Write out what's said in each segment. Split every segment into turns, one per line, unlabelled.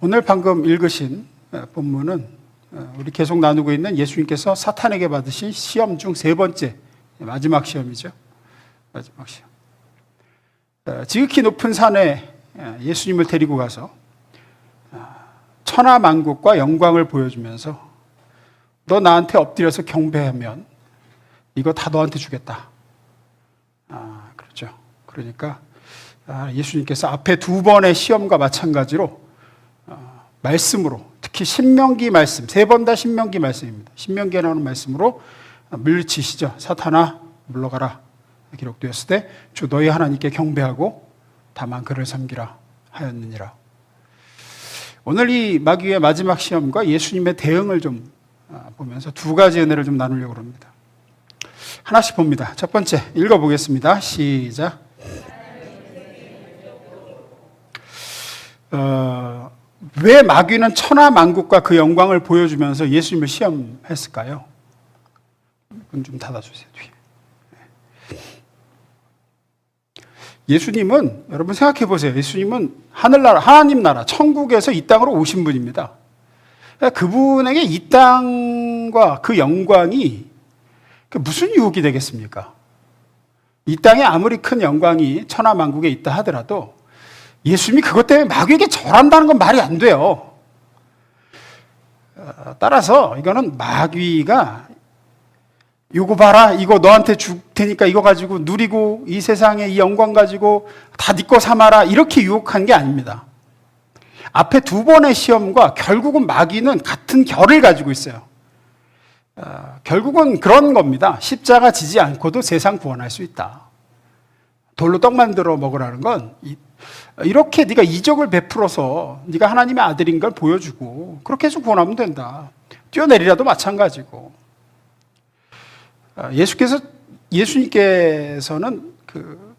오늘 방금 읽으신 본문은 우리 계속 나누고 있는 예수님께서 사탄에게 받으신 시험 중 세 번째, 마지막 시험이죠. 마지막 시험. 지극히 높은 산에 예수님을 데리고 가서 천하만국과 영광을 보여주면서 너 나한테 엎드려서 경배하면 이거 다 너한테 주겠다. 그렇죠. 그러니까 예수님께서 앞에 두 번의 시험과 마찬가지로 말씀으로, 특히 신명기 말씀, 세 번 다 신명기 말씀입니다. 신명기에 나오는 말씀으로 물리치시죠. 사탄아 물러가라 기록되었을 때 주 너희 하나님께 경배하고 다만 그를 섬기라 하였느니라. 오늘 이 마귀의 마지막 시험과 예수님의 대응을 좀 보면서 두 가지 은혜를 좀 나누려고 합니다. 하나씩 봅니다. 첫 번째 읽어보겠습니다. 시작. 왜 마귀는 천하만국과 그 영광을 보여주면서 예수님을 시험했을까요? 문 좀 닫아주세요. 뒤에. 예수님은, 여러분 생각해 보세요. 예수님은 하늘나라, 하나님 나라, 천국에서 이 땅으로 오신 분입니다. 그분에게 이 땅과 그 영광이 무슨 유혹이 되겠습니까? 이 땅에 아무리 큰 영광이 천하만국에 있다 하더라도 예수님이 그것 때문에 마귀에게 절한다는 건 말이 안 돼요. 따라서 이거는 마귀가 이거 봐라, 이거 너한테 줄 테니까 이거 가지고 누리고 이 세상의 이 영광 가지고 다 네 거 삼아라, 이렇게 유혹한 게 아닙니다. 앞에 두 번의 시험과 결국은 마귀는 같은 결을 가지고 있어요. 결국은 그런 겁니다. 십자가 지지 않고도 세상 구원할 수 있다. 돌로 떡 만들어 먹으라는 건 이렇게 네가 이적을 베풀어서 네가 하나님의 아들인 걸 보여주고 그렇게 해서 구원하면 된다. 뛰어내리라도 마찬가지고. 예수님께서는 그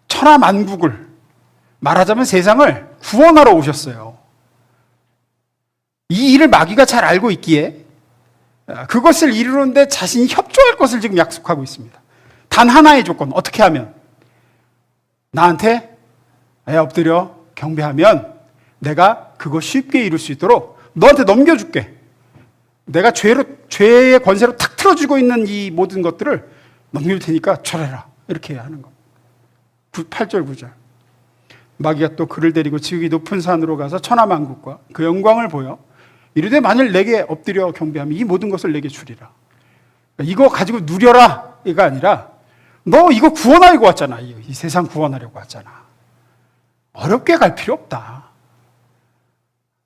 천하만국을, 말하자면 세상을 구원하러 오셨어요. 이 일을 마귀가 잘 알고 있기에 그것을 이루는데 자신이 협조할 것을 지금 약속하고 있습니다. 단 하나의 조건, 어떻게 하면? 나한테 엎드려 경배하면 내가 그거 쉽게 이룰 수 있도록 너한테 넘겨줄게. 내가 죄의 권세로 탁 틀어주고 있는 이 모든 것들을 넘길 테니까 절해라. 이렇게 하는 거. 8절 9절. 마귀가 또 그를 데리고 지극히 높은 산으로 가서 천하만국과 그 영광을 보여 이르되 만일 내게 엎드려 경배하면 이 모든 것을 내게 주리라. 이거 가지고 누려라 이거 아니라 너 이거 구원하려고 왔잖아. 이 세상 구원하려고 왔잖아. 어렵게 갈 필요 없다.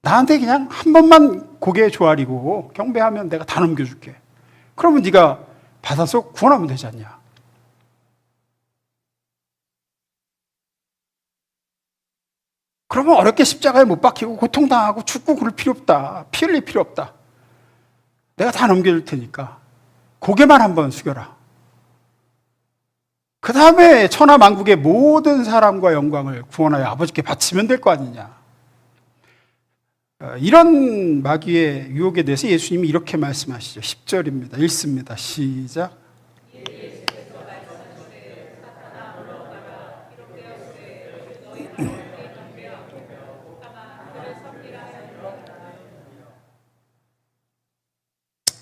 나한테 그냥 한 번만 고개 조아리고 경배하면 내가 다 넘겨줄게. 그러면 네가 받아서 구원하면 되지 않냐. 그러면 어렵게 십자가에 못 박히고 고통당하고 죽고 그럴 필요 없다. 피 흘릴 필요 없다. 내가 다 넘겨줄 테니까 고개만 한번 숙여라. 그 다음에 천하만국의 모든 사람과 영광을 구원하여 아버지께 바치면 될 거 아니냐. 이런 마귀의 유혹에 대해서 예수님이 이렇게 말씀하시죠. 10절입니다. 읽습니다. 시작.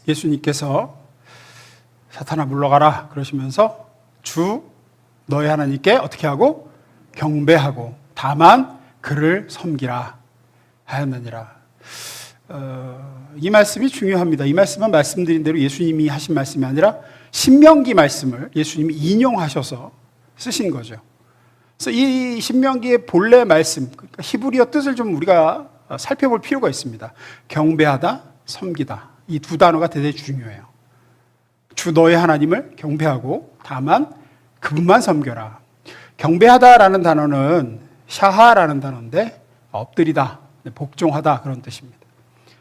예수님께서 사탄아 물러가라 그러시면서 주 너희 하나님께 어떻게 하고? 경배하고 다만 그를 섬기라 하였느니라. 이 말씀이 중요합니다. 이 말씀은 말씀드린 대로 예수님이 하신 말씀이 아니라 신명기 말씀을 예수님이 인용하셔서 쓰신 거죠. 그래서 이 신명기의 본래 말씀, 그러니까 히브리어 뜻을 좀 우리가 살펴볼 필요가 있습니다. 경배하다, 섬기다. 이 두 단어가 대단히 중요해요. 주 너의 하나님을 경배하고 다만 그분만 섬겨라. 경배하다라는 단어는 샤하라는 단어인데 엎드리다, 복종하다 그런 뜻입니다.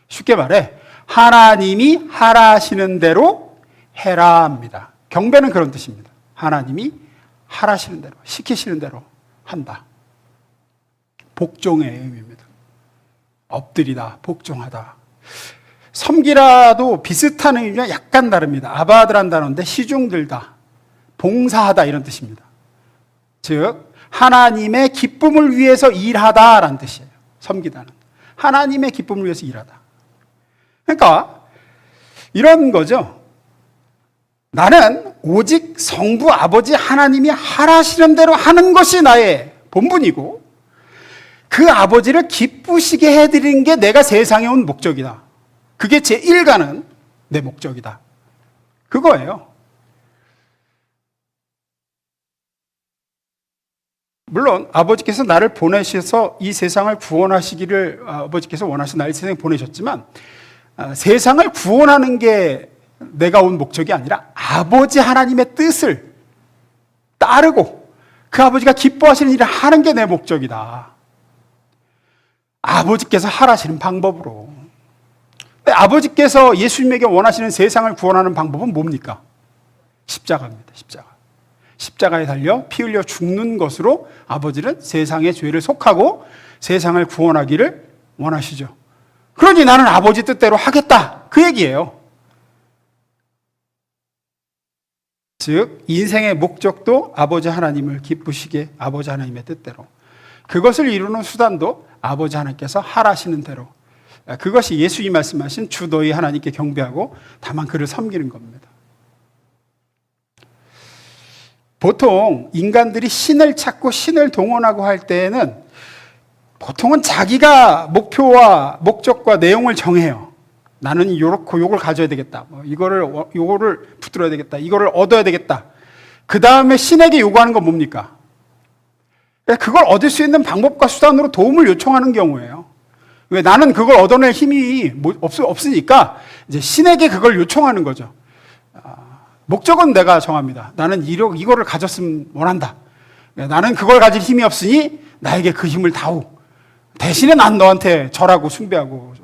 쉽게 말해 하나님이 하라시는 대로 해라 합니다. 경배는 그런 뜻입니다. 하나님이 하라시는 대로, 시키시는 대로 한다. 복종의 의미입니다. 엎드리다, 복종하다. 섬기라도 비슷한 의미와 약간 다릅니다. 아바드란 단어인데 시중들다, 봉사하다 이런 뜻입니다. 즉 하나님의 기쁨을 위해서 일하다라는 뜻이에요. 섬기다는. 하나님의 기쁨을 위해서 일하다. 그러니까 이런 거죠. 나는 오직 성부 아버지 하나님이 하라시는 대로 하는 것이 나의 본분이고, 그 아버지를 기쁘시게 해드리는 게 내가 세상에 온 목적이다. 그게 제 일가는 내 목적이다. 그거예요. 물론 아버지께서 나를 보내셔서 이 세상을 구원하시기를 아버지께서 원하셔서 나를 세상에 보내셨지만, 세상을 구원하는 게 내가 온 목적이 아니라 아버지 하나님의 뜻을 따르고 그 아버지가 기뻐하시는 일을 하는 게 내 목적이다. 아버지께서 하라시는 방법으로. 아버지께서 예수님에게 원하시는 세상을 구원하는 방법은 뭡니까? 십자가입니다. 십자가에 달려 피 흘려 죽는 것으로 아버지는 세상의 죄를 속하고 세상을 구원하기를 원하시죠. 그러니 나는 아버지 뜻대로 하겠다, 그 얘기예요. 즉 인생의 목적도 아버지 하나님을 기쁘시게, 아버지 하나님의 뜻대로, 그것을 이루는 수단도 아버지 하나님께서 하라시는 대로, 그것이 예수님이 말씀하신 주 너희 하나님께 경배하고 다만 그를 섬기는 겁니다. 보통 인간들이 신을 찾고 신을 동원하고 할 때에는 보통은 자기가 목표와 목적과 내용을 정해요. 나는 요걸 가져야 되겠다. 요거를 붙들어야 되겠다. 이거를 얻어야 되겠다. 그 다음에 신에게 요구하는 건 뭡니까? 그걸 얻을 수 있는 방법과 수단으로 도움을 요청하는 경우예요. 왜? 나는 그걸 얻어낼 힘이 없으니까 이제 신에게 그걸 요청하는 거죠. 목적은 내가 정합니다. 나는 이거를 가졌으면 원한다. 나는 그걸 가질 힘이 없으니 나에게 그 힘을 다오. 대신에 난 너한테 절하고 숭배하고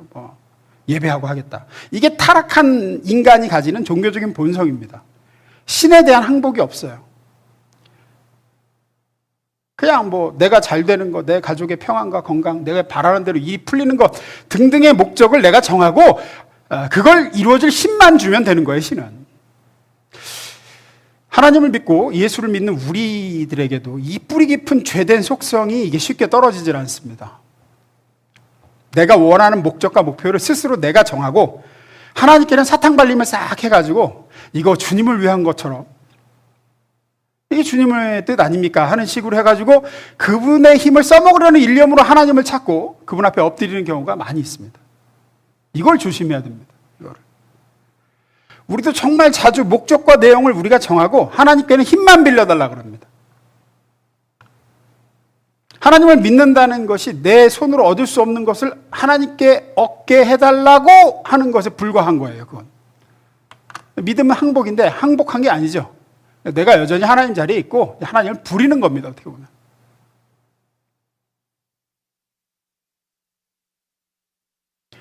예배하고 하겠다. 이게 타락한 인간이 가지는 종교적인 본성입니다. 신에 대한 항복이 없어요. 그냥 내가 잘 되는 거, 내 가족의 평안과 건강, 내가 바라는 대로 일이 풀리는 것 등등의 목적을 내가 정하고 그걸 이루어질 힘만 주면 되는 거예요, 신은. 하나님을 믿고 예수를 믿는 우리들에게도 이 뿌리 깊은 죄된 속성이 이게 쉽게 떨어지질 않습니다. 내가 원하는 목적과 목표를 스스로 내가 정하고 하나님께는 사탕발림을 싹 해가지고 이거 주님을 위한 것처럼 이게 주님의 뜻 아닙니까 하는 식으로 해가지고 그분의 힘을 써먹으려는 일념으로 하나님을 찾고 그분 앞에 엎드리는 경우가 많이 있습니다. 이걸 조심해야 됩니다. 이거를. 우리도 정말 자주 목적과 내용을 우리가 정하고 하나님께는 힘만 빌려달라 그럽니다. 하나님을 믿는다는 것이 내 손으로 얻을 수 없는 것을 하나님께 얻게 해달라고 하는 것에 불과한 거예요. 그건 믿음은 항복인데 항복한 게 아니죠. 내가 여전히 하나님 자리에 있고 하나님을 부리는 겁니다. 어떻게 보면.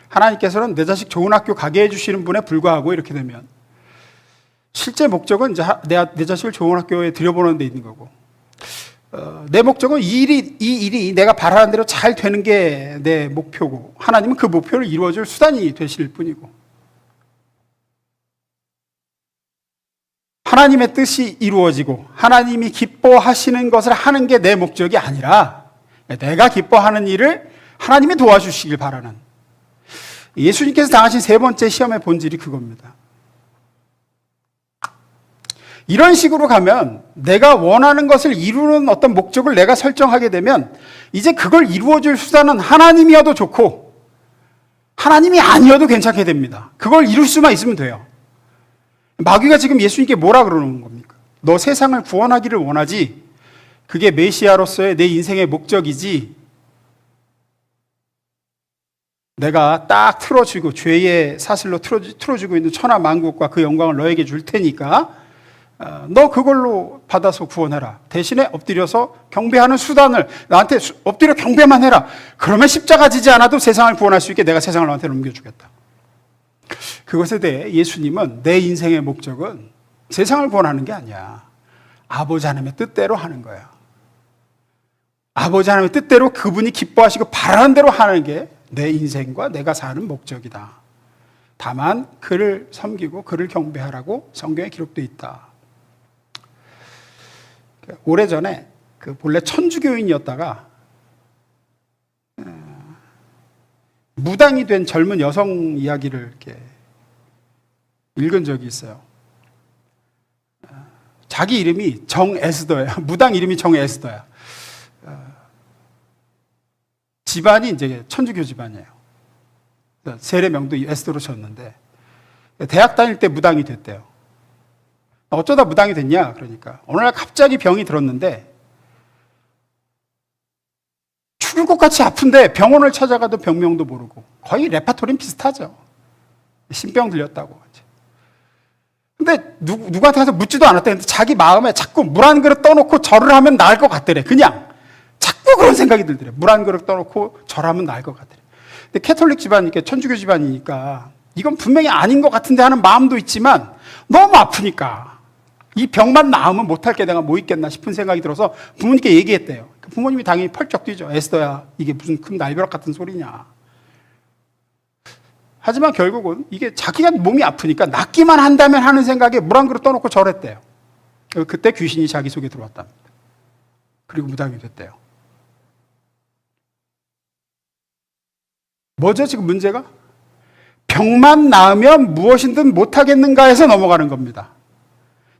하나님께서는 내 자식 좋은 학교 가게 해주시는 분에 불과하고 이렇게 되면 실제 목적은 이제 내 자식을 좋은 학교에 들여보는 데 있는 거고, 내 목적은 이 일이 내가 바라는 대로 잘 되는 게 내 목표고 하나님은 그 목표를 이루어줄 수단이 되실 뿐이고, 하나님의 뜻이 이루어지고 하나님이 기뻐하시는 것을 하는 게 내 목적이 아니라 내가 기뻐하는 일을 하나님이 도와주시길 바라는, 예수님께서 당하신 세 번째 시험의 본질이 그겁니다. 이런 식으로 가면 내가 원하는 것을 이루는 어떤 목적을 내가 설정하게 되면 이제 그걸 이루어줄 수단은 하나님이어도 좋고 하나님이 아니어도 괜찮게 됩니다. 그걸 이룰 수만 있으면 돼요. 마귀가 지금 예수님께 뭐라 그러는 겁니까? 너 세상을 구원하기를 원하지? 그게 메시아로서의 내 인생의 목적이지? 내가 딱 틀어주고 죄의 사슬로 틀어주고 있는 천하 만국과 그 영광을 너에게 줄 테니까 너 그걸로 받아서 구원해라. 대신에 엎드려서 경배하는 수단을 나한테 엎드려 경배만 해라. 그러면 십자가 지지 않아도 세상을 구원할 수 있게 내가 세상을 너한테 넘겨주겠다. 그것에 대해 예수님은 내 인생의 목적은 세상을 구원하는 게 아니야. 아버지 하나님의 뜻대로 하는 거야. 아버지 하나님의 뜻대로 그분이 기뻐하시고 바라는 대로 하는 게 내 인생과 내가 사는 목적이다. 다만 그를 섬기고 그를 경배하라고 성경에 기록되어 있다. 오래전에 본래 천주교인이었다가 무당이 된 젊은 여성 이야기를 이렇게 읽은 적이 있어요. 자기 이름이 정에스더예요. 무당 이름이 정에스더야. 집안이 이제 천주교 집안이에요. 세례명도 에스더로 쳤는데 대학 다닐 때 무당이 됐대요. 어쩌다 무당이 됐냐? 그러니까 어느 날 갑자기 병이 들었는데 죽을 것 같이 아픈데 병원을 찾아가도 병명도 모르고 거의 레파토리는 비슷하죠. 신병 들렸다고. 근데 누구한테 가서 묻지도 않았다는데 자기 마음에 자꾸 물 한 그릇 떠놓고 절을 하면 나을 것 같더래. 그냥 자꾸 그런 생각이 들더래. 물 한 그릇 떠놓고 절하면 나을 것 같더래. 근데 캐톨릭 집안이니까 천주교 집안이니까 이건 분명히 아닌 것 같은데 하는 마음도 있지만 너무 아프니까 이 병만 나으면 못할 게 내가 뭐 있겠나 싶은 생각이 들어서 부모님께 얘기했대요. 부모님이 당연히 펄쩍 뛰죠. 에스더야, 이게 무슨 큰 날벼락 같은 소리냐. 하지만 결국은 이게 자기가 몸이 아프니까 낫기만 한다면 하는 생각에 물 한 그릇 떠놓고 절했대요. 그때 귀신이 자기 속에 들어왔답니다. 그리고 무당이 됐대요. 뭐죠 지금 문제가? 병만 나으면 무엇이든 못하겠는가 해서 넘어가는 겁니다.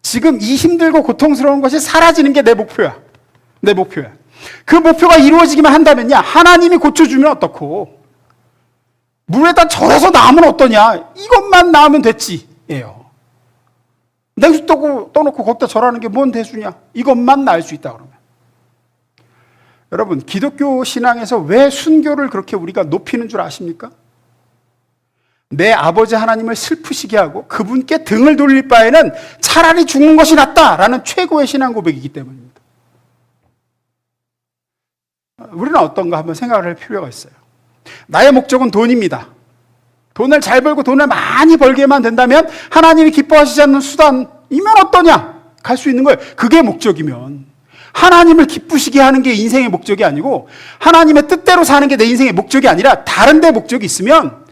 지금 이 힘들고 고통스러운 것이 사라지는 게 내 목표야. 내 목표야. 그 목표가 이루어지기만 한다면야 하나님이 고쳐주면 어떻고 물에다 절여서 나으면 어떠냐. 이것만 나으면 됐지 예요. 냉수 떠놓고 거기다 절하는 게 뭔 대수냐. 이것만 나을 수 있다 그러면. 여러분 기독교 신앙에서 왜 순교를 그렇게 우리가 높이는 줄 아십니까? 내 아버지 하나님을 슬프시게 하고 그분께 등을 돌릴 바에는 차라리 죽는 것이 낫다라는 최고의 신앙 고백이기 때문입니다. 우리는 어떤가 한번 생각을 할 필요가 있어요. 나의 목적은 돈입니다. 돈을 잘 벌고 돈을 많이 벌게만 된다면 하나님이 기뻐하시지 않는 수단이면 어떠냐? 갈 수 있는 거예요. 그게 목적이면. 하나님을 기쁘시게 하는 게 인생의 목적이 아니고 하나님의 뜻대로 사는 게 내 인생의 목적이 아니라 다른 데 목적이 있으면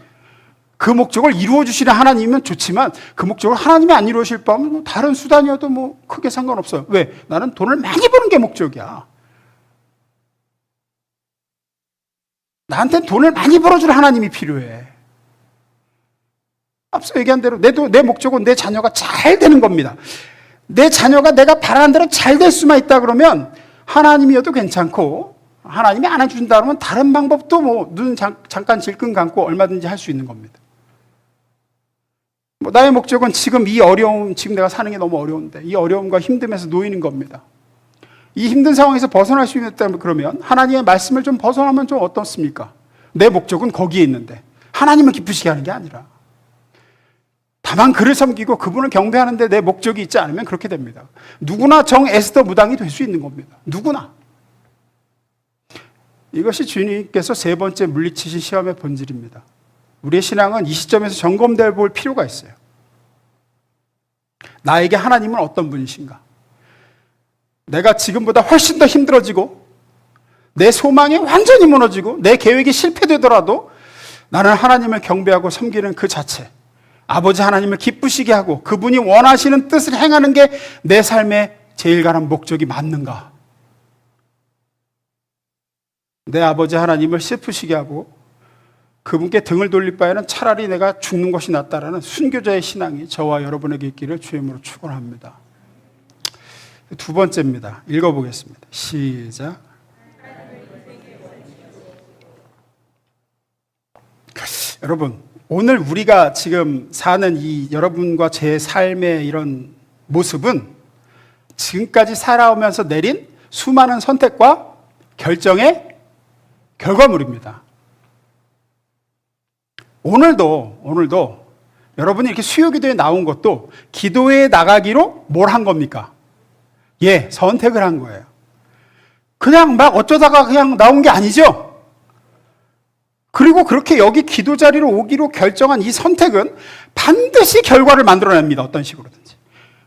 그 목적을 이루어 주시는 하나님이면 좋지만 그 목적을 하나님이 안 이루실 바면 다른 수단이어도 뭐 크게 상관없어요. 왜? 나는 돈을 많이 버는 게 목적이야. 나한테는 돈을 많이 벌어줄 하나님이 필요해. 앞서 얘기한 대로 내 목적은 내 자녀가 잘 되는 겁니다. 내 자녀가 내가 바라는 대로 잘 될 수만 있다 그러면 하나님이어도 괜찮고 하나님이 안 해준다 그러면 다른 방법도 뭐 눈 잠깐 질끈 감고 얼마든지 할 수 있는 겁니다. 뭐 나의 목적은 지금 이 어려움, 지금 내가 사는 게 너무 어려운데 이 어려움과 힘듦에서 놓이는 겁니다. 이 힘든 상황에서 벗어날 수 있다면 그러면 하나님의 말씀을 좀 벗어나면 좀 어떻습니까? 내 목적은 거기에 있는데 하나님을 기쁘시게 하는 게 아니라 다만 그를 섬기고 그분을 경배하는데 내 목적이 있지 않으면 그렇게 됩니다. 누구나 정 에스더 무당이 될 수 있는 겁니다. 누구나. 이것이 주님께서 세 번째 물리치신 시험의 본질입니다. 우리의 신앙은 이 시점에서 점검될 볼 필요가 있어요. 나에게 하나님은 어떤 분이신가? 내가 지금보다 훨씬 더 힘들어지고 내 소망이 완전히 무너지고 내 계획이 실패되더라도 나는 하나님을 경배하고 섬기는 그 자체, 아버지 하나님을 기쁘시게 하고 그분이 원하시는 뜻을 행하는 게 내 삶의 제일 가는 목적이 맞는가? 내 아버지 하나님을 슬프시게 하고 그분께 등을 돌릴 바에는 차라리 내가 죽는 것이 낫다라는 순교자의 신앙이 저와 여러분에게 있기를 주임으로 축원합니다. 두 번째입니다. 읽어보겠습니다. 시작. 여러분, 오늘 우리가 지금 사는 이 여러분과 제 삶의 이런 모습은 지금까지 살아오면서 내린 수많은 선택과 결정의 결과물입니다. 오늘도 여러분이 이렇게 수요기도에 나온 것도 기도에 나가기로 뭘 한 겁니까? 예, 선택을 한 거예요. 그냥 막 어쩌다가 그냥 나온 게 아니죠? 그리고 그렇게 여기 기도 자리로 오기로 결정한 이 선택은 반드시 결과를 만들어냅니다. 어떤 식으로든지.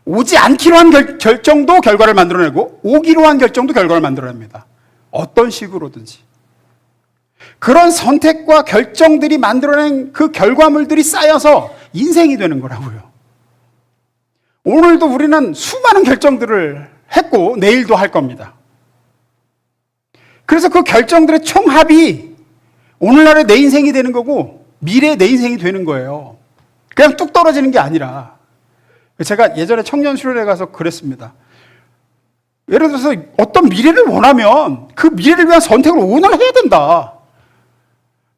오지 않기로 한 결정도 결과를 만들어내고 오기로 한 결정도 결과를 만들어냅니다. 어떤 식으로든지. 그런 선택과 결정들이 만들어낸 그 결과물들이 쌓여서 인생이 되는 거라고요. 오늘도 우리는 수많은 결정들을 했고 내일도 할 겁니다. 그래서 그 결정들의 총합이 오늘날의 내 인생이 되는 거고 미래의 내 인생이 되는 거예요. 그냥 뚝 떨어지는 게 아니라. 제가 예전에 청년 수련회 가서 그랬습니다. 예를 들어서 어떤 미래를 원하면 그 미래를 위한 선택을 오늘 해야 된다.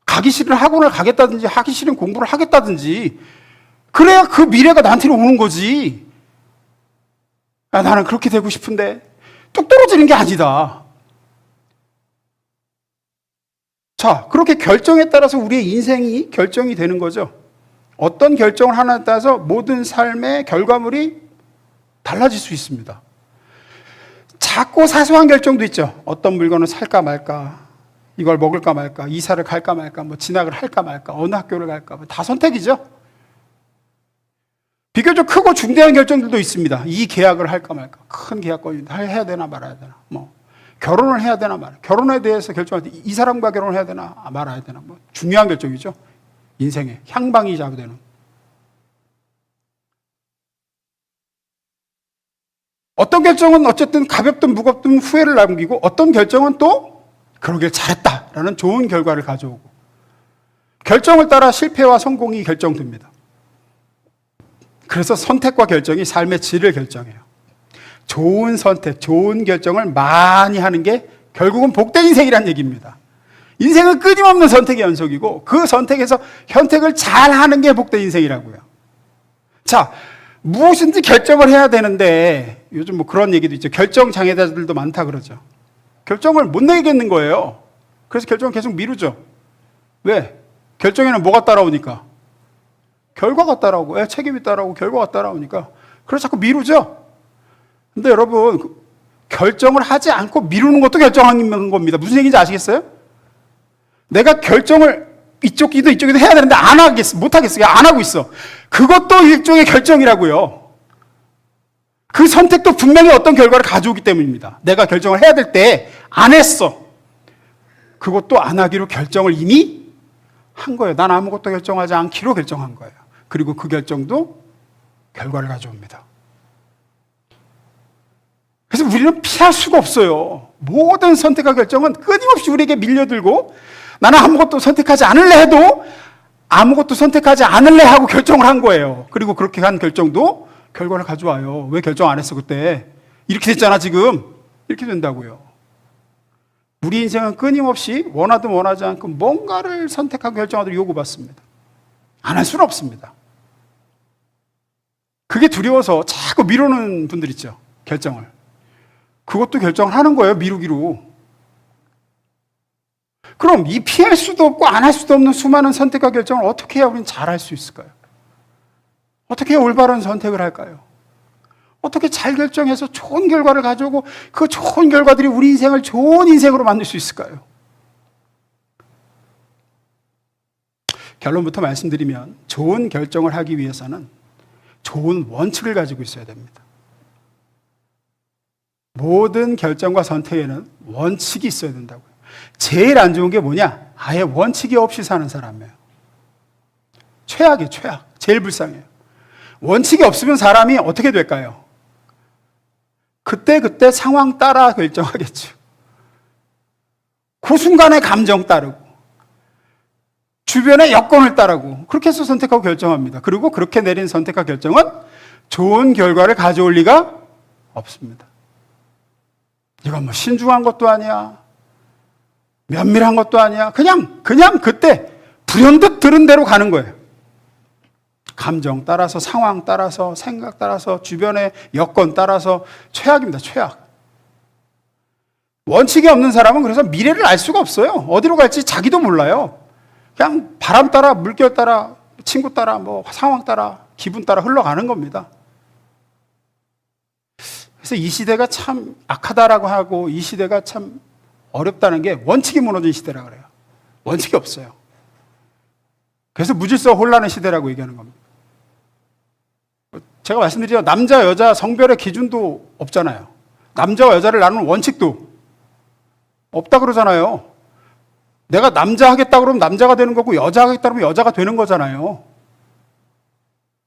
가기 싫은 학원을 가겠다든지 하기 싫은 공부를 하겠다든지 그래야 그 미래가 나한테 오는 거지. 아, 나는 그렇게 되고 싶은데 뚝 떨어지는 게 아니다. 자, 그렇게 결정에 따라서 우리의 인생이 결정이 되는 거죠. 어떤 결정을 하나에 따라서 모든 삶의 결과물이 달라질 수 있습니다. 작고 사소한 결정도 있죠. 어떤 물건을 살까 말까, 이걸 먹을까 말까, 이사를 갈까 말까, 뭐 진학을 할까 말까, 어느 학교를 갈까, 뭐 다 선택이죠. 비교적 크고 중대한 결정들도 있습니다. 이 계약을 할까 말까, 큰 계약권이 해야 되나 말아야 되나, 뭐 결혼을 해야 되나 말아야 되나, 결혼에 대해서 결정할 때 이 사람과 결혼을 해야 되나 말아야 되나, 뭐 중요한 결정이죠. 인생의 향방이 좌우되는. 어떤 결정은 어쨌든 가볍든 무겁든 후회를 남기고 어떤 결정은 또 그러길 잘했다라는 좋은 결과를 가져오고 결정을 따라 실패와 성공이 결정됩니다. 그래서 선택과 결정이 삶의 질을 결정해요. 좋은 선택, 좋은 결정을 많이 하는 게 결국은 복된 인생이란 얘기입니다. 인생은 끊임없는 선택의 연속이고 그 선택에서 선택을 잘 하는 게 복된 인생이라고요. 자, 무엇인지 결정을 해야 되는데 요즘 뭐 그런 얘기도 있죠. 결정 장애자들도 많다 그러죠. 결정을 못 내겠는 거예요. 그래서 결정을 계속 미루죠. 왜? 결정에는 뭐가 따라오니까? 결과가 따라오고, 책임이 따라오고, 결과가 따라오니까. 그래서 자꾸 미루죠. 근데 여러분, 결정을 하지 않고 미루는 것도 결정하는 겁니다. 무슨 얘기인지 아시겠어요? 내가 결정을 이쪽이도 이쪽이도 해야 되는데 안 하겠어. 못 하겠어. 안 하고 있어. 그것도 일종의 결정이라고요. 그 선택도 분명히 어떤 결과를 가져오기 때문입니다. 내가 결정을 해야 될 때 안 했어. 그것도 안 하기로 결정을 이미 한 거예요. 난 아무것도 결정하지 않기로 결정한 거예요. 그리고 그 결정도 결과를 가져옵니다. 그래서 우리는 피할 수가 없어요. 모든 선택과 결정은 끊임없이 우리에게 밀려들고 나는 아무것도 선택하지 않을래 해도 아무것도 선택하지 않을래 하고 결정을 한 거예요. 그리고 그렇게 한 결정도 결과를 가져와요. 왜 결정 안 했어 그때? 이렇게 됐잖아 지금. 이렇게 된다고요. 우리 인생은 끊임없이 원하든 원하지 않고 뭔가를 선택하고 결정하도록 요구받습니다. 안 할 수는 없습니다. 그게 두려워서 자꾸 미루는 분들 있죠. 결정을. 그것도 결정을 하는 거예요. 미루기로. 그럼 이 피할 수도 없고 안 할 수도 없는 수많은 선택과 결정을 어떻게 해야 우리는 잘할 수 있을까요? 어떻게 해야 올바른 선택을 할까요? 어떻게 잘 결정해서 좋은 결과를 가져오고 그 좋은 결과들이 우리 인생을 좋은 인생으로 만들 수 있을까요? 결론부터 말씀드리면 좋은 결정을 하기 위해서는 좋은 원칙을 가지고 있어야 됩니다. 모든 결정과 선택에는 원칙이 있어야 된다고요. 제일 안 좋은 게 뭐냐? 아예 원칙이 없이 사는 사람이에요. 최악이에요, 최악. 제일 불쌍해요. 원칙이 없으면 사람이 어떻게 될까요? 그때 상황 따라 결정하겠죠. 그 순간의 감정 따르고, 주변의 여건을 따르고, 그렇게 해서 선택하고 결정합니다. 그리고 그렇게 내린 선택과 결정은 좋은 결과를 가져올 리가 없습니다. 이건 뭐 신중한 것도 아니야. 면밀한 것도 아니야. 그냥 그때 불현듯 들은 대로 가는 거예요. 감정 따라서, 상황 따라서, 생각 따라서, 주변의 여건 따라서 최악입니다. 최악. 원칙이 없는 사람은 그래서 미래를 알 수가 없어요. 어디로 갈지 자기도 몰라요. 그냥 바람 따라, 물결 따라, 친구 따라, 뭐 상황 따라, 기분 따라 흘러가는 겁니다. 그래서 이 시대가 참 악하다라고 하고 이 시대가 참 어렵다는 게 원칙이 무너진 시대라 그래요. 원칙이 없어요. 그래서 무질서 혼란의 시대라고 얘기하는 겁니다. 제가 말씀드리죠. 남자, 여자 성별의 기준도 없잖아요. 남자와 여자를 나누는 원칙도 없다 그러잖아요. 내가 남자 하겠다 그러면 남자가 되는 거고 여자 하겠다 그러면 여자가 되는 거잖아요.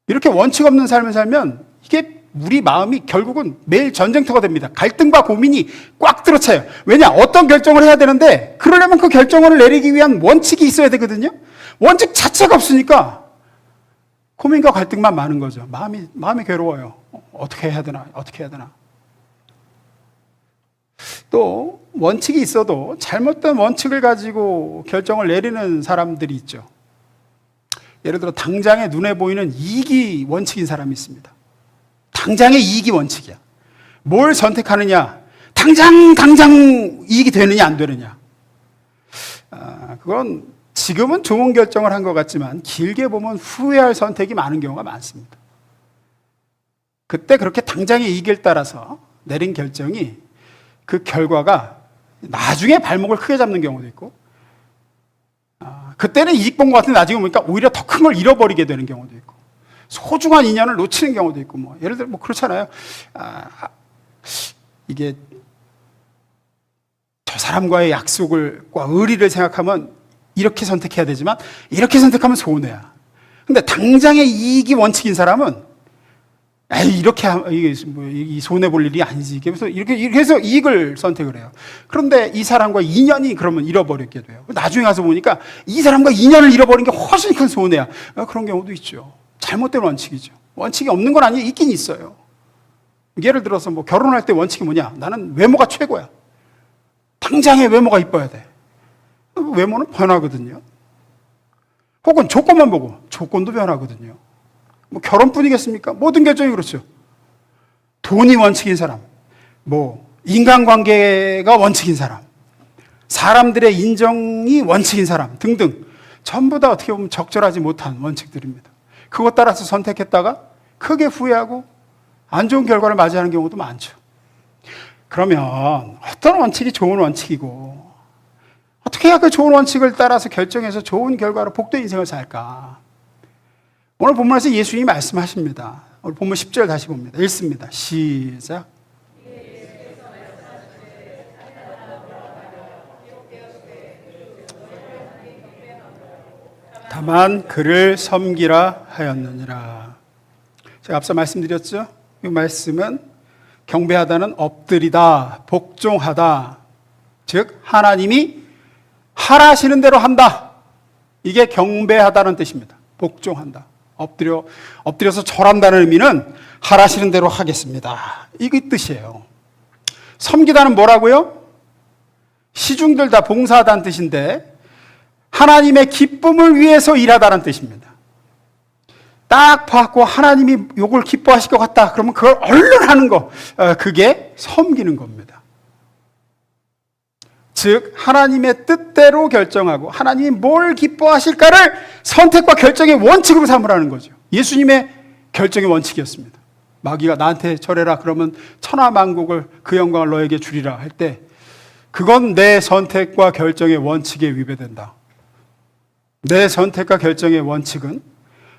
이렇게 원칙 없는 삶을 살면 이게 우리 마음이 결국은 매일 전쟁터가 됩니다. 갈등과 고민이 꽉 들어차요. 왜냐? 어떤 결정을 해야 되는데 그러려면 그 결정을 내리기 위한 원칙이 있어야 되거든요. 원칙 자체가 없으니까 고민과 갈등만 많은 거죠. 마음이 괴로워요. 어떻게 해야 되나? 어떻게 해야 되나? 또 원칙이 있어도 잘못된 원칙을 가지고 결정을 내리는 사람들이 있죠. 예를 들어 당장에 눈에 보이는 이익이 원칙인 사람이 있습니다. 당장의 이익이 원칙이야. 뭘 선택하느냐, 당장 이익이 되느냐 안 되느냐. 그건 지금은 좋은 결정을 한 것 같지만 길게 보면 후회할 선택이 많은 경우가 많습니다. 그때 그렇게 당장의 이익을 따라서 내린 결정이 그 결과가 나중에 발목을 크게 잡는 경우도 있고, 그때는 이익 본 것 같은데 나중에 보니까 오히려 더 큰 걸 잃어버리게 되는 경우도 있고, 소중한 인연을 놓치는 경우도 있고, 예를 들어 그렇잖아요. 이게 저 사람과의 약속과 의리를 생각하면 이렇게 선택해야 되지만 이렇게 선택하면 손해야. 근데 당장의 이익이 원칙인 사람은 이렇게 이 손해 볼 일이 아니지. 그래서 이렇게 해서 이익을 선택을 해요. 그런데 이 사람과 인연이 그러면 잃어버리게 돼요. 나중에 가서 보니까 이 사람과 인연을 잃어버린 게 훨씬 큰 손해야. 그런 경우도 있죠. 잘못된 원칙이죠. 원칙이 없는 건 아니에요. 있긴 있어요. 예를 들어서 결혼할 때 원칙이 뭐냐? 나는 외모가 최고야. 당장의 외모가 이뻐야 돼. 외모는 변하거든요. 혹은 조건만 보고 조건도 변하거든요. 결혼뿐이겠습니까? 모든 결정이 그렇죠. 돈이 원칙인 사람, 인간관계가 원칙인 사람, 사람들의 인정이 원칙인 사람 등등 전부 다 어떻게 보면 적절하지 못한 원칙들입니다. 그것 따라서 선택했다가 크게 후회하고 안 좋은 결과를 맞이하는 경우도 많죠. 그러면 어떤 원칙이 좋은 원칙이고 어떻게 해야 그 좋은 원칙을 따라서 결정해서 좋은 결과로 복된 인생을 살까? 오늘 본문에서 예수님이 말씀하십니다. 오늘 본문 10절 다시 봅니다. 읽습니다. 시작. 다만 그를 섬기라 하였느니라. 제가 앞서 말씀드렸죠? 이 말씀은 경배하다는 엎드리다, 복종하다. 즉 하나님이 하라시는 대로 한다. 이게 경배하다는 뜻입니다. 복종한다. 엎드려서 절한다는 의미는 하라시는 대로 하겠습니다. 이게 뜻이에요. 섬기다는 뭐라고요? 시중들다 봉사하다는 뜻인데 하나님의 기쁨을 위해서 일하다는 뜻입니다. 딱 봐갖고 하나님이 요걸 기뻐하실 것 같다. 그러면 그걸 얼른 하는 거. 그게 섬기는 겁니다. 즉 하나님의 뜻대로 결정하고 하나님이 뭘 기뻐하실까를 선택과 결정의 원칙으로 삼으라는 거죠. 예수님의 결정의 원칙이었습니다. 마귀가 나한테 절해라 그러면 천하만국을 그 영광을 너에게 주리라 할 때 그건 내 선택과 결정의 원칙에 위배된다. 내 선택과 결정의 원칙은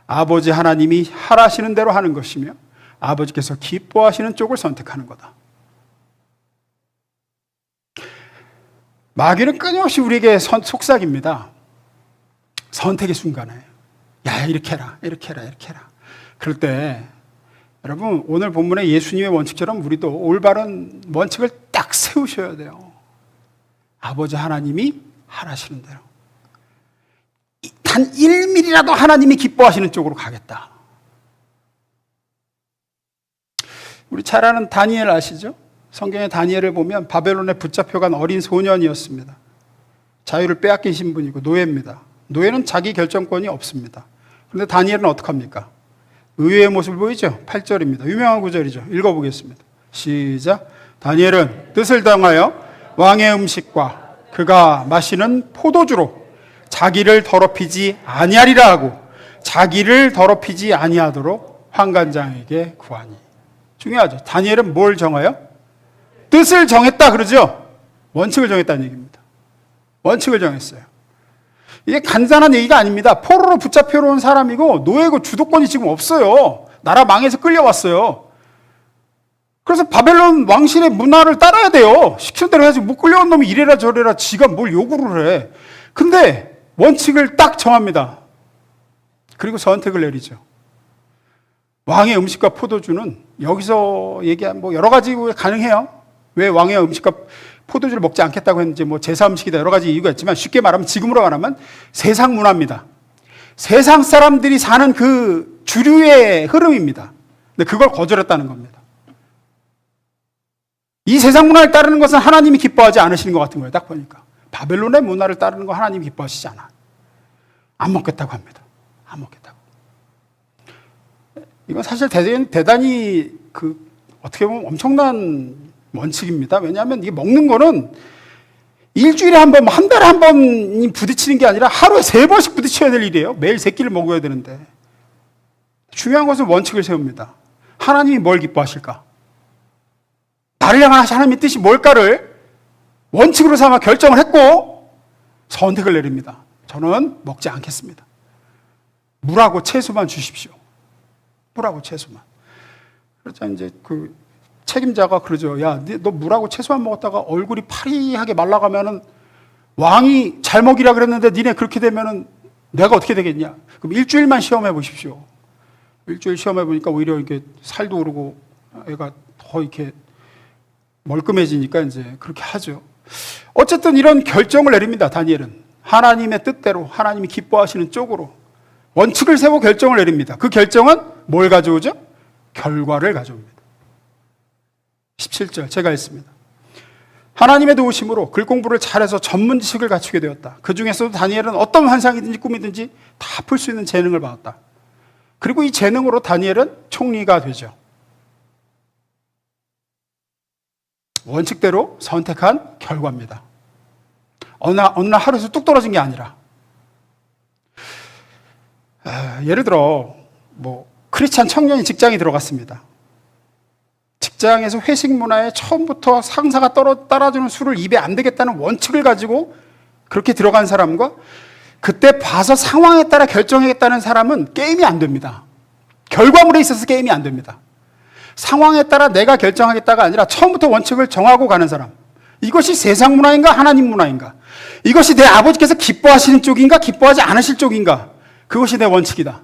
아버지 하나님이 하라시는 대로 하는 것이며 아버지께서 기뻐하시는 쪽을 선택하는 거다. 마귀는 끊임없이 우리에게 속삭입니다. 선택의 순간에 야 이렇게 해라 이렇게 해라 이렇게 해라. 그럴 때 여러분 오늘 본문의 예수님의 원칙처럼 우리도 올바른 원칙을 딱 세우셔야 돼요. 아버지 하나님이 하라시는 대로 단 1mm라도 하나님이 기뻐하시는 쪽으로 가겠다. 우리 잘 아는 다니엘 아시죠? 성경의 다니엘을 보면 바벨론에 붙잡혀간 어린 소년이었습니다. 자유를 빼앗긴 신분이고 노예입니다. 노예는 자기 결정권이 없습니다. 그런데 다니엘은 어떡합니까? 의외의 모습을 보이죠? 8절입니다. 유명한 구절이죠. 읽어보겠습니다. 시작. 다니엘은 뜻을 당하여 왕의 음식과 그가 마시는 포도주로 자기를 더럽히지 아니하리라 하고 자기를 더럽히지 아니하도록 환관장에게 구하니. 중요하죠. 다니엘은 뭘 정하여? 뜻을 정했다 그러죠. 원칙을 정했다는 얘기입니다. 원칙을 정했어요. 이게 간단한 얘기가 아닙니다. 포로로 붙잡혀온 사람이고 노예고 주도권이 지금 없어요. 나라 망해서 끌려왔어요. 그래서 바벨론 왕실의 문화를 따라야 돼요. 시키는 대로 해야지. 못 끌려온 놈이 이래라 저래라 지가 뭘 요구를 해. 근데 원칙을 딱 정합니다. 그리고 선택을 내리죠. 왕의 음식과 포도주는 여기서 얘기한 뭐 여러 가지 가능해요. 왜 왕의 음식과 포도주를 먹지 않겠다고 했는지 뭐 제사 음식이다 여러 가지 이유가 있지만 쉽게 말하면 지금으로 말하면 세상 문화입니다. 세상 사람들이 사는 그 주류의 흐름입니다. 근데 그걸 거절했다는 겁니다. 이 세상 문화를 따르는 것은 하나님이 기뻐하지 않으시는 것 같은 거예요. 딱 보니까 바벨론의 문화를 따르는 거 하나님이 기뻐하시지 않아. 안 먹겠다고 합니다. 안 먹겠다고. 이건 사실 대단히 어떻게 보면 엄청난 원칙입니다. 왜냐하면 이게 먹는 거는 일주일에 한 번, 한 달에 한 번 부딪히는 게 아니라 하루에 3번씩 부딪혀야 될 일이에요. 매일 3끼를 먹어야 되는데. 중요한 것은 원칙을 세웁니다. 하나님이 뭘 기뻐하실까? 나를 향한 하나님의 뜻이 뭘까를 원칙으로 삼아 결정을 했고 선택을 내립니다. 저는 먹지 않겠습니다. 물하고 채소만 주십시오. 물하고 채소만. 그러자 이제 책임자가 그러죠. 야, 너 물하고 채소만 먹었다가 얼굴이 파리하게 말라가면은 왕이 잘 먹이라 그랬는데 니네 그렇게 되면은 내가 어떻게 되겠냐? 그럼 일주일만 시험해 보십시오. 일주일 시험해 보니까 오히려 이렇게 살도 오르고 애가 더 이렇게 멀끔해지니까 이제 그렇게 하죠. 어쨌든 이런 결정을 내립니다. 다니엘은 하나님의 뜻대로 하나님이 기뻐하시는 쪽으로 원칙을 세우고 결정을 내립니다. 그 결정은 뭘 가져오죠? 결과를 가져옵니다. 17절 제가 읽습니다. 하나님의 도우심으로 글 공부를 잘해서 전문 지식을 갖추게 되었다. 그 중에서도 다니엘은 어떤 환상이든지 꿈이든지 다 풀 수 있는 재능을 받았다. 그리고 이 재능으로 다니엘은 총리가 되죠. 원칙대로 선택한 결과입니다. 어느 날 하루에서 뚝 떨어진 게 아니라 예를 들어 크리스찬 청년이 직장에 들어갔습니다. 직장에서 회식 문화에 처음부터 상사가 따라주는 술을 입에 안 대겠다는 원칙을 가지고 그렇게 들어간 사람과 그때 봐서 상황에 따라 결정하겠다는 사람은 게임이 안 됩니다. 결과물에 있어서 게임이 안 됩니다. 상황에 따라 내가 결정하겠다가 아니라 처음부터 원칙을 정하고 가는 사람. 이것이 세상 문화인가 하나님 문화인가? 이것이 내 아버지께서 기뻐하시는 쪽인가 기뻐하지 않으실 쪽인가? 그것이 내 원칙이다.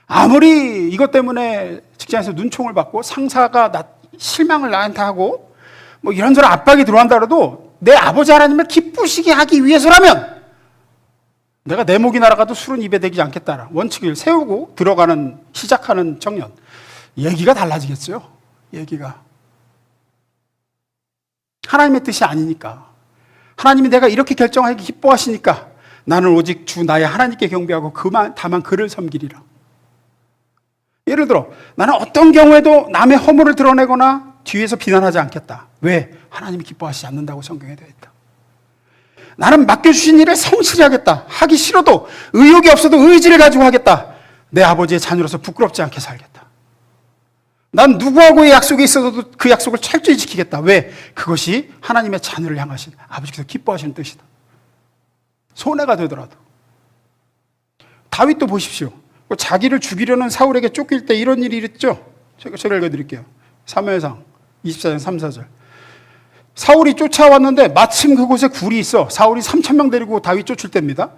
아무리 이것 때문에 직장에서 눈총을 받고 상사가 실망을 나한테 하고 이런저런 압박이 들어온다 그래도 내 아버지 하나님을 기쁘시게 하기 위해서라면 내가 내 목이 날아가도 술은 입에 대지 않겠다는 원칙을 세우고 시작하는 청년. 얘기가 달라지겠죠. 얘기가. 하나님의 뜻이 아니니까. 하나님이 내가 이렇게 결정하기 기뻐하시니까 나는 오직 주 나의 하나님께 경배하고 다만 그를 섬기리라. 예를 들어 나는 어떤 경우에도 남의 허물을 드러내거나 뒤에서 비난하지 않겠다. 왜? 하나님이 기뻐하시지 않는다고 성경에 되어 있다. 나는 맡겨주신 일을 성실히 하겠다. 하기 싫어도 의욕이 없어도 의지를 가지고 하겠다. 내 아버지의 자녀로서 부끄럽지 않게 살겠다. 난 누구하고의 약속이 있어도 그 약속을 철저히 지키겠다. 왜? 그것이 하나님의 자녀를 향하신 아버지께서 기뻐하시는 뜻이다. 손해가 되더라도. 다윗도 보십시오. 자기를 죽이려는 사울에게 쫓길 때 이런 일이 있죠. 제가 읽어드릴게요. 사무엘상 24장 3, 4절. 사울이 쫓아왔는데 마침 그곳에 굴이 있어. 사울이 3,000명 데리고 다윗 쫓을 때입니다.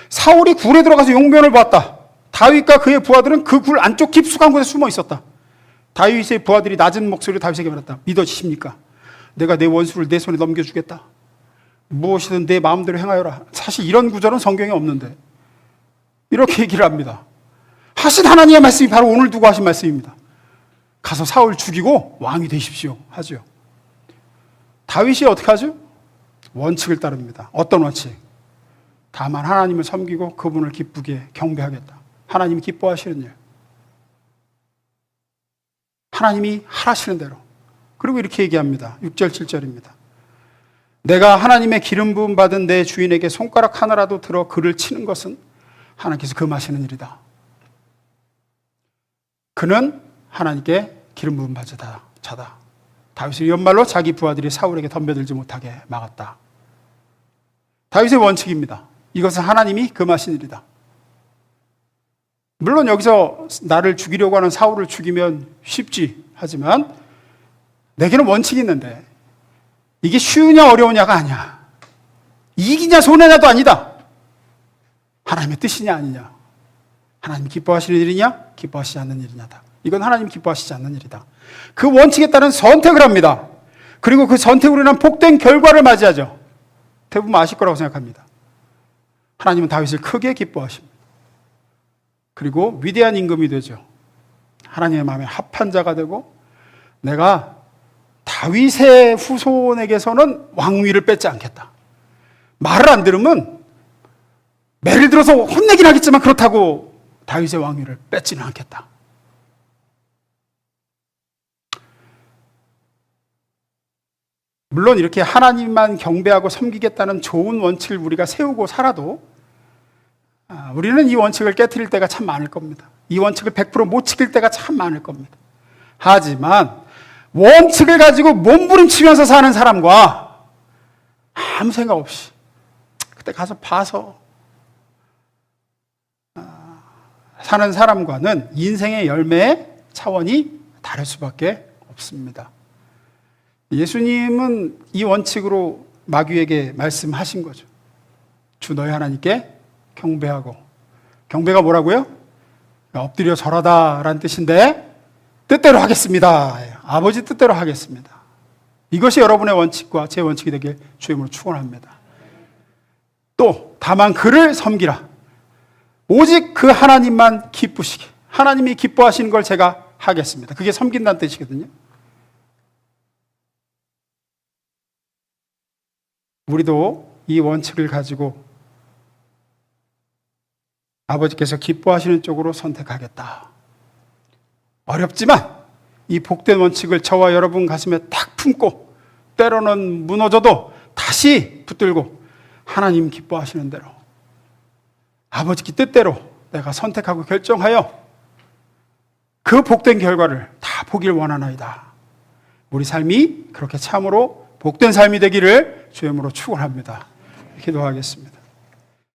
사울이 굴에 들어가서 용변을 보았다. 다윗과 그의 부하들은 그 굴 안쪽 깊숙한 곳에 숨어 있었다. 다윗의 부하들이 낮은 목소리로 다윗에게 말했다. 믿어지십니까? 내가 내 원수를 내 손에 넘겨주겠다. 무엇이든 내 마음대로 행하여라. 사실 이런 구절은 성경에 없는데 이렇게 얘기를 합니다. 하신 하나님의 말씀이 바로 오늘 두고 하신 말씀입니다. 가서 사울 죽이고 왕이 되십시오 하죠. 다윗이 어떻게 하죠? 원칙을 따릅니다. 어떤 원칙? 다만 하나님을 섬기고 그분을 기쁘게 경배하겠다. 하나님이 기뻐하시는 일. 하나님이 하라시는 대로. 그리고 이렇게 얘기합니다. 6절 7절입니다. 내가 하나님의 기름 부음 받은 내 주인에게 손가락 하나라도 들어 그를 치는 것은 하나님께서 금하시는 일이다. 그는 하나님께 기름 부음 받은 자다. 다윗의 연말로 자기 부하들이 사울에게 덤벼들지 못하게 막았다. 다윗의 원칙입니다. 이것은 하나님이 금하신 일이다. 물론 여기서 나를 죽이려고 하는 사울을 죽이면 쉽지. 하지만 내게는 원칙이 있는데 이게 쉬우냐 어려우냐가 아니야. 이익이냐 손해냐도 아니다. 하나님의 뜻이냐 아니냐. 하나님이 기뻐하시는 일이냐 기뻐하시지 않는 일이냐다. 이건 하나님 기뻐하시지 않는 일이다. 그 원칙에 따른 선택을 합니다. 그리고 그 선택으로 인한 복된 결과를 맞이하죠. 대부분 아실 거라고 생각합니다. 하나님은 다윗을 크게 기뻐하십니다. 그리고 위대한 임금이 되죠. 하나님의 마음에 합한 자가 되고 내가 다윗의 후손에게서는 왕위를 뺏지 않겠다. 말을 안 들으면 매를 들어서 혼내긴 하겠지만 그렇다고 다윗의 왕위를 뺏지는 않겠다. 물론 이렇게 하나님만 경배하고 섬기겠다는 좋은 원칙을 우리가 세우고 살아도 우리는 이 원칙을 깨트릴 때가 참 많을 겁니다. 이 원칙을 100% 못 지킬 때가 참 많을 겁니다. 하지만 원칙을 가지고 몸부림치면서 사는 사람과 아무 생각 없이 그때 가서 봐서 사는 사람과는 인생의 열매의 차원이 다를 수밖에 없습니다. 예수님은 이 원칙으로 마귀에게 말씀하신 거죠. 주 너희 하나님께 경배하고. 경배가 뭐라고요? 엎드려 절하다 라는 뜻인데 뜻대로 하겠습니다. 아버지 뜻대로 하겠습니다. 이것이 여러분의 원칙과 제 원칙이 되길 주임으로 축원합니다. 또 다만 그를 섬기라. 오직 그 하나님만 기쁘시게. 하나님이 기뻐하시는 걸 제가 하겠습니다. 그게 섬긴다는 뜻이거든요. 우리도 이 원칙을 가지고 아버지께서 기뻐하시는 쪽으로 선택하겠다. 어렵지만 이 복된 원칙을 저와 여러분 가슴에 딱 품고 때로는 무너져도 다시 붙들고 하나님 기뻐하시는 대로 아버지 뜻대로 내가 선택하고 결정하여 그 복된 결과를 다 보길 원하나이다. 우리 삶이 그렇게 참으로 복된 삶이 되기를 주님으로 축원합니다. 기도하겠습니다.